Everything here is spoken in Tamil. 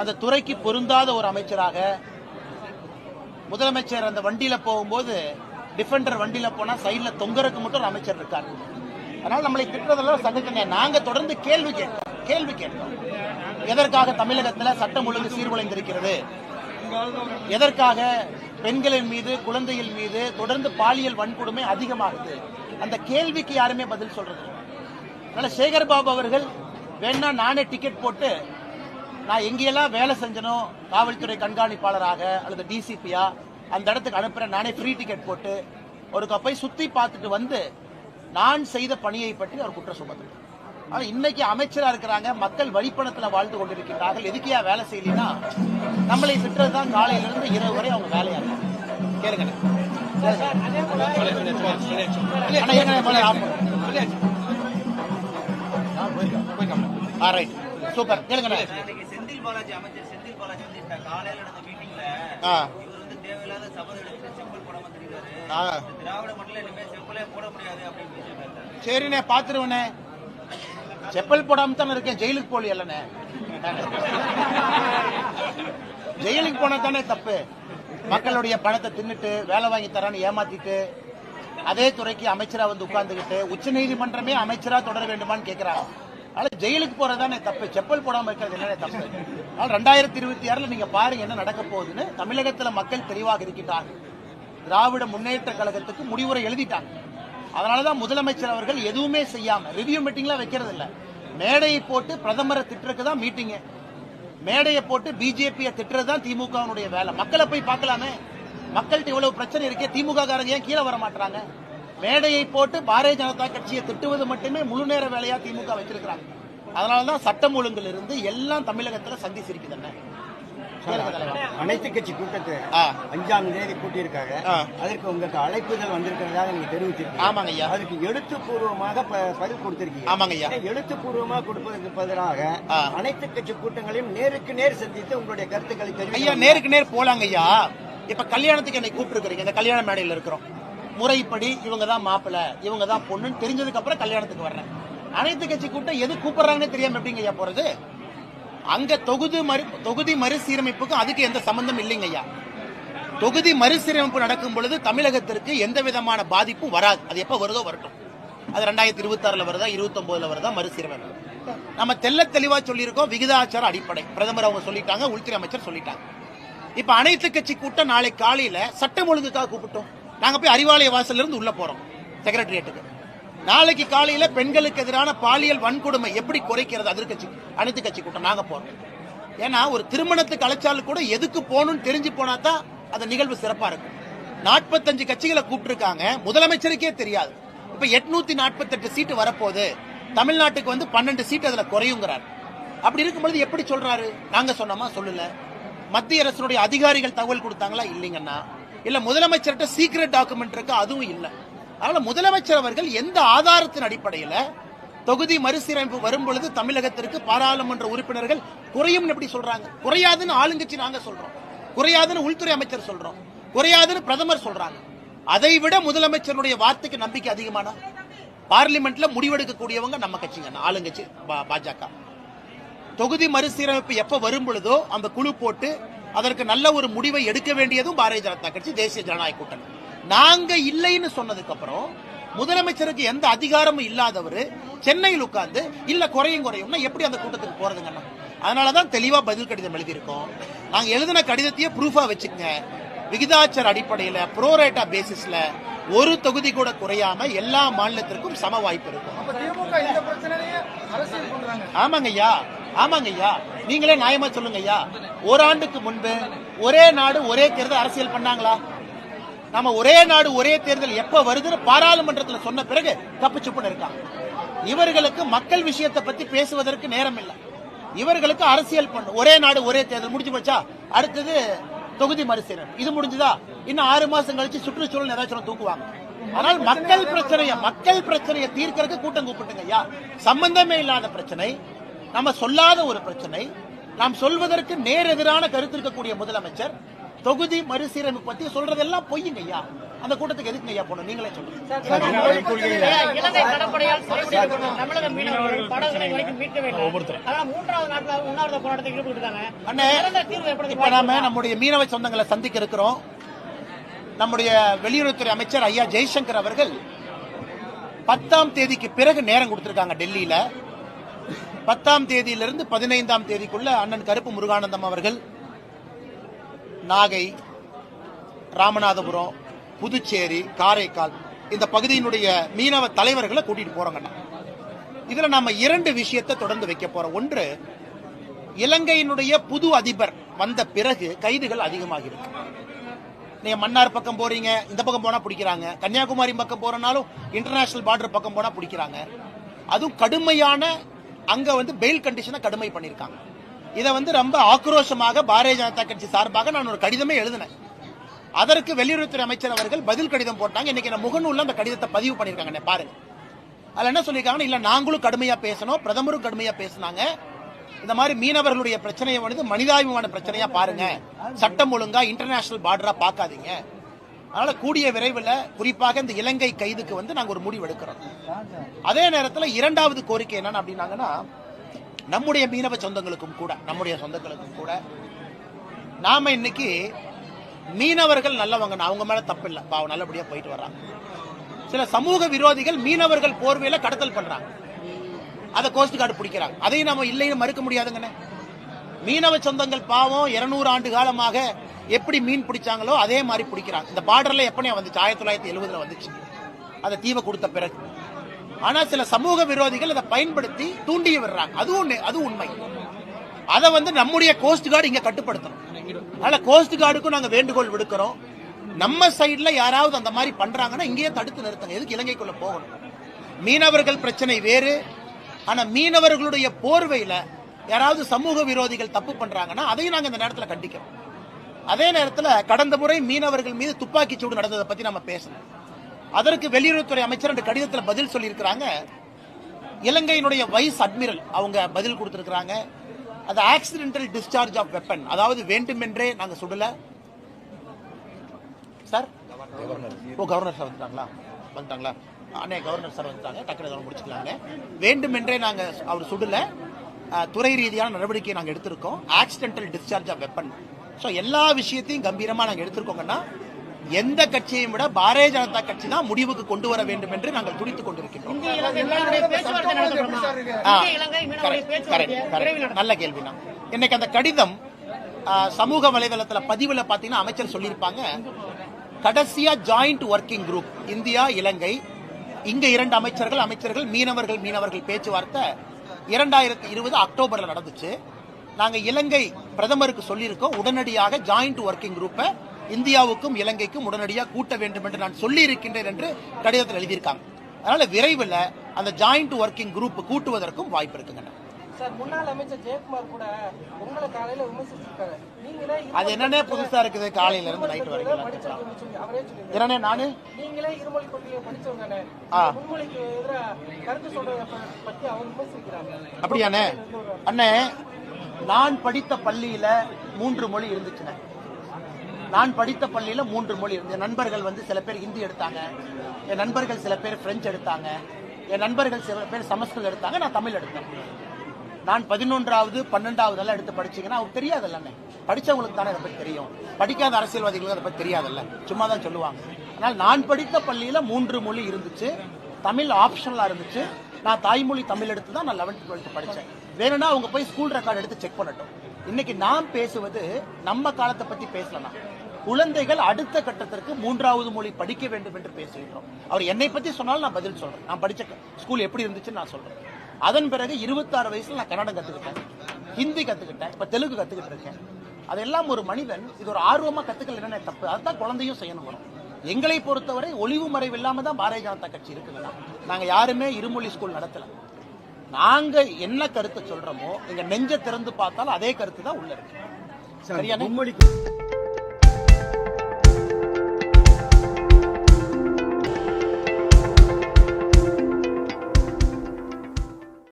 அந்த துறைக்கு பொருந்தாத ஒரு அமைச்சராக முதலமைச்சர் அந்த வண்டியில போகும்போது டிஃபெண்டர் வண்டியில போனா சைட்ல தொங்கறதுக்கு மட்டும் ஒரு அமைச்சர் இருக்காரு. அதனால நம்மளை திட்டுறதெல்லாம் சகஜங்க. நாங்க தொடர்ந்து கேள்வி கேட்கிறோம். எதற்காக தமிழகத்தில் சட்டம் ஒழுங்கு சீர்குலைந்திருக்கிறது? எதற்காக பெண்களின் மீது குழந்தைகள் மீது தொடர்ந்து பாலியல் வன்கொடுமை அதிகமாகுது? அந்த கேள்விக்கு யாருமே பதில் சொல்றது. அதனால சேகர் பாபு அவர்கள் வேணா நானே டிக்கெட் போட்டு நான் எங்கெல்லாம் வேலை செஞ்சனோ காவல்துறை கண்காணிப்பாளராக அல்லது டிசிபியா அந்த இடத்துக்கு அனுப்புறேன், நானே ஃப்ரீ டிக்கெட் போட்டு ஒரு போய் சுத்தி பார்த்துட்டு வந்து நான் செய்த பணியை பற்றி அவர் குற்றம் சுமத்துறார். ஆனா இன்னைக்கு அமைச்சரா இருக்கிறாங்க, மக்கள் வழிப்பணத்துல வாழ்ந்து கொண்டிருக்கிறார்கள். எதுக்கியா வேலை செய்யலன்னா நம்மளை திட்டதான் காலையிலிருந்து இரவு வரை அவங்க வேலையா இருக்காங்க. கேளுங்க சூப்பர். கேளுங்க. செந்தில் பாலாஜி அமைச்சர் செந்தில் பாலாஜி வந்து காலையில நடந்த மீட்டிங்ல இவர் வந்து தேவையில்லாத சபதம் எடுத்து செப்பல் போடாம தெரியுறாரு. திராவிட மண்டல இனிமே செப்பலே போட முடியாது அப்படின்னு பேசிட்டாரு. சரிண்ணே, பாத்துருவனே. செப்பல் போடாம தானே இருக்கேன், ஜெயிலுக்கு போலி அல்லனே. ஜெயிலுக்கு போனா தானே தப்பு. மக்களுடைய பணத்தை தின்னுட்டு வேலை வாங்கி தரான்னு ஏமாத்திட்டு அதே துறைக்கு அமைச்சரா வந்து உட்கார்ந்துகிட்டு உச்ச நீதிமன்றமே அமைச்சரா தொடர வேண்டுமான்னு கேட்கிறாங்க. அதனால ஜெயிலுக்கு போறதானே தப்பு, செப்பல் போடாம இருக்கிறது என்னென்ன தப்பு. அதனால 2026 நீங்க பாருங்க என்ன நடக்க போகுதுன்னு. தமிழகத்துல மக்கள் தெளிவாக இருக்கின்றார்கள். திராவிட முன்னேற்ற கழகத்துக்கு முடிவுரை எழுதிட்டாங்க. அதனாலதான் முதலமைச்சர் அவர்கள் எதுவுமே செய்யாம ரிவ்யூ மீட்டிங்லாம் வைக்கிறது இல்ல. மேடையை போட்டு பிரதமரை திட்டுறதுக்கு தான் மீட்டிங். மேடையை போட்டு பிஜேபியை திட்டுறது தான் திமுகவுடைய வேலை. மக்களை போய் பார்க்கலாமே. மக்கள்கிட்ட இவ்வளவு பிரச்சனை இருக்கே, திமுக காரங்க ஏன் கீழே வர மாட்டாங்க? மேடையை போட்டு பாரதிய ஜனதா கட்சியை திட்டுவது மட்டுமே முழு நேர வேலையா திமுக வச்சிருக்கிறாங்க. அதனாலதான் சட்டம் ஒழுங்கில் இருந்து எல்லாம் தமிழகத்துல சந்திச்சிருக்குது. அனைத்து கட்சி கூட்டத்தை 5ஆம் தேதி கூட்டியிருக்காங்க. அதற்கு உங்களுக்கு அழைப்புகள் வந்திருக்கிறதா நீங்க தெரிவிச்சிருக்கீங்க. ஆமாங்க ஐயா. அதுக்கு எழுத்துப்பூர்வமாக பதில் கொடுத்திருக்கீங்க. ஆமாங்க ஐயா. எழுத்துப்பூர்வமாக கொடுப்பதற்கு பதிலாக அனைத்து கட்சி கூட்டங்களையும் நேருக்கு நேர் சந்தித்து உங்களுடைய கருத்துக்களை தெரிவிக்க. ஐயா நேருக்கு நேர் போலாங்க ஐயா. இப்ப கல்யாணத்துக்கு என்னை கூப்பிட்டு இந்த கல்யாண மேடையில் இருக்கிறோம். முறைப்படி இவங்க தான் மாப்பிள்ள இவங்க தான் பொண்ணுன்னு தெரிஞ்சதுக்கு அப்புறம் கல்யாணத்துக்கு வர்றேன். அனைத்து கட்சி கூட்டம் எது கூப்பிடுறாங்கன்னு தெரியாம எப்படிங்க ஐயா போறது? அங்க தொகுதி மறுசீரமைப்புக்கும் அதுக்கு எந்த சம்பந்தம் இல்லைங்க ஐயா. தொகுதி மறுசீரமைப்பு நடக்கும் பொழுது தமிழகத்திற்கு எந்த விதமான பாதிப்பும் வராது. அது எப்ப வருதோ வரட்டும். அது 2026 வருதா 29 வருதா மறுசீரமைப்பு. நம்ம தெல்ல தெளிவா சொல்லியிருக்கோம். விகிதாச்சார அடிப்படை பிரதமர் அவங்க சொல்லிட்டாங்க, உள்துறை அமைச்சர் சொல்லிட்டாங்க. இப்ப அனைத்து கட்சி கூட்டம் நாளை காலையில சட்டம் ஒழுங்குக்காக கூப்பிட்டோம். நாங்க போய் அறிவாலய வாசல்ல இருந்து உள்ள போறோம் செக்ரட்டரியேட்டுக்கு. நாளைக்கு காலையில பெண்களுக்கு எதிரான பாலியல் வன்கொடுமை எப்படி குறைக்கிறது அனைத்து கட்சி கூட்டம் நாங்க போறோம். ஏன்னா ஒரு திருமணத்துக்கு அழைச்சாலும் கூட எதுக்கு போகணும்னு தெரிஞ்சு போனா தான் அந்த நிகழ்வு சிறப்பா இருக்கும். 45 கட்சிகளை கூப்பிட்டுருக்காங்க, முதலமைச்சருக்கே தெரியாது. இப்ப 848 சீட்டு வரப்போகுது, தமிழ்நாட்டுக்கு வந்து 12 சீட்டு அதுல குறையுங்கிறார். அப்படி இருக்கும்போது எப்படி சொல்றாரு? நாங்க சொன்னோமா? சொல்லல. மத்திய அரசுடைய அதிகாரிகள் தகவல் கொடுத்தாங்களா? இல்லைங்கன்னா. இல்ல முதலமைச்சர்கிட்ட சீக்ரெட் டாக்குமெண்ட் இருக்கு, அதுவும் இல்ல. அதனால முதலமைச்சர் அவர்கள் எந்த ஆதாரத்தின் அடிப்படையில் தொகுதி மறுசீரமைப்பு வரும் பொழுது தமிழகத்திற்கு பாராளுமன்ற உறுப்பினர்கள் குறையும் எப்படி சொல்றாங்க? குறையாதுன்னு ஆளுங்கட்சி நாங்க சொல்றோம், குறையாதுன்னு உள்துறை அமைச்சர் சொல்றோம், குறையாதுன்னு பிரதமர் சொல்றாங்க. அதை விட முதலமைச்சருடைய வார்த்தைக்கு நம்பிக்கை அதிகமான பார்லிமெண்ட்ல முடிவெடுக்கக்கூடியவங்க நம்ம கட்சிங்க, ஆளுங்கட்சி பாஜக. தொகுதி மறுசீரமைப்பு எப்ப வரும் பொழுதோ அந்த குழு போட்டு அதற்கு நல்ல ஒரு முடிவை எடுக்க வேண்டியதும் பாரதிய ஜனதா கட்சி, தேசிய ஜனநாயக கூட்டணி. நாங்க இல்லைன்னு சொன்னதுக்கு அப்புறம் முதலமைச்சருக்கு எந்த அதிகாரமும் இல்லாதவர் சென்னையில் உட்கார்ந்து இல்ல குறையும் எப்படி அந்த கூட்டத்துக்கு போறதுங்க? அதனாலதான் தெளிவா பதில் கடிதம் எழுதியிருக்கோம். நாங்க எழுதின கடிதத்தையே ப்ரூஃபா வச்சுக்கங்க. விகிதாச்சார அடிப்படையில் ப்ரோரேட்டா பேசிஸ்ல ஒரு தொகுதி கூட குறையாம எல்லா மாநிலத்திற்கும் சம வாய்ப்பு இருக்கும். ஆமாங்க ஐயா, ஆமாங்க ஐயா. நீங்களே நியாயமா சொல்லுங்க ஐயா. ஓராண்டுக்கு முன்பு ஒரே நாடு ஒரே தேர்தல் அரசியல் பண்ணாங்களா? நம்ம ஒரே நாடு ஒரே தேர்தல் எப்ப வருதுன்னு பாராளுமன்றத்தில் சொன்ன பிறகு தப்பு சுப்புன்னு இருக்காங்க. இவர்களுக்கு மக்கள் விஷயத்தை பத்தி பேசுவதற்கு நேரம் இல்லை. இவர்களுக்கு அரசியல் பண்ண ஒரே நாடு ஒரே தேர்தல் முடிஞ்சு போச்சா, அடுத்தது தொகுதி மறுசீரமைப்பு, இது முடிஞ்சுதா, இன்னும் 6 மாசம் கழிச்சு சுற்றுச்சூழல் ஏதாச்சும் தூக்குவாங்க. ஆனால் மக்கள் பிரச்சனையை தீர்க்கறதுக்கு கூட்டம் கூப்பிட்டுங்க ஐயா. சம்பந்தமே இல்லாத பிரச்சனை, நம்ம சொல்லாத ஒரு பிரச்சனை, நாம் சொல்வதற்கு நேர் எதிரான கருத்து இருக்கக்கூடிய முதலமைச்சர் தொகுதி மறுசீரமைப்பு பத்தி சொல்றதெல்லாம் பொய்யுங்க ஐயா. அந்த கூட்டத்துக்கு எதுக்கு ஐயா போகணும்? நீங்களே சொல்லுங்க. இலங்கை கடற்படையால் சிறைபிடிக்கப்பட்ட தமிழக மீனவர்கள் படகுகளை வரைக்கும் மீட்கவே இல்லை. அதனால 3வது நாட்கள் உண்ணாவிரத போராட்டத்தில் ஈடுபட்டிருக்காங்க. தீர்வு ஏற்படுத்தி இப்ப நாம நம்முடைய மீனவ சொந்தங்களை சந்திக்க இருக்கிறோம். நம்முடைய வெளியுறவுத்துறை அமைச்சர் ஐயா ஜெய்சங்கர் அவர்கள் 10ஆம் தேதிக்கு பிறகு நேரம் கொடுத்திருக்காங்க டெல்லியில. 10ஆம் தேதியிலிருந்து 15ஆம் தேதிக்குள்ள அண்ணன் கருப்பு முருகானந்தம் அவர்கள் நாகை, ராமநாதபுரம், புதுச்சேரி, காரைக்கால் இந்த பகுதியினுடைய மீனவ தலைவர்களை கூட்டிட்டு போறோங்கண்ணா. இதுல நாம 2 விஷயத்தை தொடர்ந்து வைக்க போறோம். ஒன்று, இலங்கையினுடைய புது அதிபர் வந்த பிறகு கைதுகள் அதிகமாகிருக்கு. நீங்க மன்னார் பக்கம் போறீங்க, இந்த பக்கம் போனா பிடிக்கிறாங்க. கன்னியாகுமரி பக்கம் போறனாலும் இன்டர்நேஷனல் பார்டர் பக்கம் போனா பிடிக்கிறாங்க. அதுவும் கடுமையான அங்க பெயில் கண்டிஷனை கடுமை பண்ணிருக்காங்க. இதை ரொம்ப ஆக்ரோஷமாக பாரதிய ஜனதா கட்சி சார்பாக நான் ஒரு கடிதமே எழுதினேன். அதற்கு வெளியுறவுத்துறை அமைச்சர் அவர்கள் பதில் கடிதம் போட்டாங்க. இன்னைக்கு நான் முகநூல்ல அந்த கடிதத்தை பதிவு பண்ணிருக்காங்க, பாருங்க. அதுல என்ன சொல்லிருக்காங்க, இல்ல நாங்களும் கடுமையா பேசணும், பிரதமரும் கடுமையா பேசினாங்க. இந்த மாதிரி மீனவர்களுடைய பிரச்சனையை மனிதாபிமான பிரச்சனையா பாருங்க, சட்டம் ஒழுங்கா இன்டர்நேஷனல் பார்டரா பார்க்காதீங்க. அதனால கூடிய விரைவில் குறிப்பாக இந்த இலங்கை கைதுக்கு நாங்க ஒரு முடிவு எடுக்கிறோம். அதே நேரத்தில் 2வது கோரிக்கை என்னன்னு அப்படின்னாங்கன்னா, நம்முடைய மீனவ சொந்தங்களுக்கும் கூட நாம இன்னைக்கு மீனவர்கள் நல்லவங்க, அவங்க மேல தப்பு இல்லை, பாவம் நல்லபடியா போயிட்டு வர்றாங்க. சில சமூக விரோதிகள் மீனவர்கள் போர்வையில கடத்தல் பண்றாங்க, அதை கோஸ்ட் கார்டு பிடிக்கிறாங்க. அதையும் நாம இல்லைன்னு மறுக்க முடியாதுங்கண்ணே. மீனவ சொந்தங்கள் பாவம் 200 ஆண்டு காலமாக எப்படி மீன் பிடிச்சாங்களோ அதே மாதிரி பிடிக்கிறாங்க. இந்த பார்டர்ல எப்பனே வந்துச்சு, 1970 வந்துச்சு, அதை தீவை கொடுத்த பிறகு. ஆனா சில சமூக விரோதிகள் அதை பயன்படுத்தி தூண்டிய விடுறாங்க. அது உண்மை. அதை நம்முடைய கோஸ்ட் கார்டு இங்க கட்டுப்படுத்தணும். அதனால கோஸ்ட் கார்டுக்கும் நாங்க வேண்டுகோள் விடுக்கிறோம். நம்ம சைடுல யாராவது அந்த மாதிரி பண்றாங்கன்னா இங்கேயே தடுத்து நிறுத்துங்க. எதுக்கு இலங்கைக்குள்ள போகணும்? மீனவர்கள் பிரச்சனை வேறு. ஆனா மீனவர்களுடைய போர்வையில யாராவது சமூக விரோதிகள் தப்பு பண்றாங்கன்னா அதையும் நாங்க இந்த நேரத்தில் கண்டிக்கிறோம். அதே நேரத்தில் கடந்த முறை மீனவர்கள் மீது துப்பாக்கி சூடு நடந்ததை பத்தி நம்ம பேசணும். அதற்கு வெளியுறவுத்துறை அமைச்சர் அந்த கடிதத்தில் பதில் சொல்லியிருக்கிறாங்க. இலங்கையினுடைய வைஸ் அட்மிரல் அவங்க பதில் கொடுத்திருக்கிறாங்க. அது ஆக்சிடென்டல் டிஸ்சார்ஜ் ஆஃப் வெப்பன், அதாவது வேண்டுமென்றே நாங்க சுடல சார். கவர்னர் சார் வந்துட்டாங்களா? அண்ணே கவர்னர் சார் வந்துட்டாங்க, டக்குனு முடிச்சுக்கலாங்க. வேண்டுமென்றே நாங்க அவர் சுடல, துறை ரீதியான நடவடிக்கையை நாங்க எடுத்திருக்கோம். Accidental discharge of weapon. So எல்லா விஷயத்தையும் கம்பீரமா நாங்க எடுத்திருக்கோங்கன்னா, எந்த கட்சியையும் விட பாரதிய ஜனதா கட்சி தான் முடிவுக்கு கொண்டு வர வேண்டும் என்று நாங்கள் துடித்துக் கொண்டிருக்கிறோம். நல்ல கேள்வினா. இன்னைக்கு அந்த கடிதம் சமூக வலைதளத்துல பதிவுல பாத்தீங்கன்னா அமைச்சர் சொல்லியிருப்பாங்க, கடைசியா ஜாயிண்ட் ஒர்க்கிங் குரூப் இந்தியா இலங்கை, இங்க 2 அமைச்சர்கள் மீனவர்கள் பேச்சுவார்த்தை 2020 அக்டோபர்ல நடந்துச்சு. நாங்க இலங்கை பிரதமருக்கு சொல்லியிருக்கோம், உடனடியாக ஜாயிண்ட் ஒர்க்கிங் குரூப்பை இந்தியாவுக்கும் இலங்கைக்கும் உடனடியாக கூட்ட வேண்டும் என்று நான் சொல்லி இருக்கின்றேன் என்று கடிதத்தில் எழுதியிருக்காங்க. அதனால விரைவில் அந்த ஜாயிண்ட் ஒர்க்கிங் குரூப் கூட்டுவதற்கும் வாய்ப்பு இருக்குங்க. முன்னாள் அமைச்சர் ஜெயக்குமார் கூட உங்களை காலையில விமர்சிச்சிருக்காரு. அது என்னன்னே புதுசா இருக்குது, காலையில இருந்து நைட் வரைக்கும். என்னன்னே நானு நீங்களே இருமொழி கொள்கையை படிச்சவங்க முன்மொழிக்கு எதிராக கருத்து சொல்றதை பத்தி அவர் விமர்சிக்கிறாங்க. அப்படியானே? அண்ணே, நான் படித்த பள்ளியில 3 மொழி இருந்துச்சுண்ணே. நான் படித்த பள்ளியில 3 மொழி இருந்து. என் நண்பர்கள் சில பேர் ஹிந்தி எடுத்தாங்க, என் நண்பர்கள் சில பேர் பிரெஞ்சு எடுத்தாங்க, என் நண்பர்கள் சில பேர் சமஸ்கிருதம் எடுத்தாங்க, நான் தமிழ் எடுத்தேன். நான் 11வது 12வது எல்லாம் எடுத்து படிச்சீங்கன்னா அவருக்கு தெரியாதுல்ல. படிச்சவங்களுக்கு தானே அதை பத்தி தெரியும், படிக்காத அரசியல்வாதிகளுக்கு அதை பத்தி தெரியாதுல்ல, சும்மா தான் சொல்லுவாங்க. ஆனால் நான் படித்த பள்ளியில 3 மொழி இருந்துச்சு, தமிழ் ஆப்ஷனலா இருந்துச்சு. நான் தாய்மொழி தமிழ் எடுத்து தான் நான் 11th 12th படிச்சேன். வேணும்னா அவங்க போய் ஸ்கூல் ரெக்கார்டு எடுத்து செக் பண்ணட்டும். இன்னைக்கு நாம் பேசுவது நம்ம காலத்தை பத்தி பேசலாம். குழந்தைகள் அடுத்த கட்டத்திற்கு 3வது மொழி படிக்க வேண்டும் என்று பேசுகிறோம். அவர் என்னை பத்தி சொன்னாலும் நான் பதில் சொல்றேன். நான் படிச்ச ஸ்கூல் எப்படி இருந்துச்சுன்னு நான் சொல்றேன். அதன் பிறகு 26 வயசுல நான் கன்னடம் கத்துக்கிட்டேன், ஹிந்தி கத்துக்கிட்டேன், இப்ப தெலுங்கு கத்துக்கிட்டு இருக்கேன். அதெல்லாம் ஒரு மனிதன் இது ஒரு ஆர்வமா கத்துக்கல என்ன தப்பு, அதுதான் குழந்தையும் செய்யணும். வரும் எங்களை பொறுத்தவரை ஒளிவு மறைவு இல்லாம தான் பாரதிய ஜனதா கட்சி இருக்குதுன்னா, நாங்க யாருமே இருமொழி ஸ்கூல் நடத்தல. நாங்க என்ன கருத்தை சொல்றோமோ, எங்க நெஞ்ச திறந்து பார்த்தாலும் அதே கருத்து தான் உள்ள இருக்கு. சரியான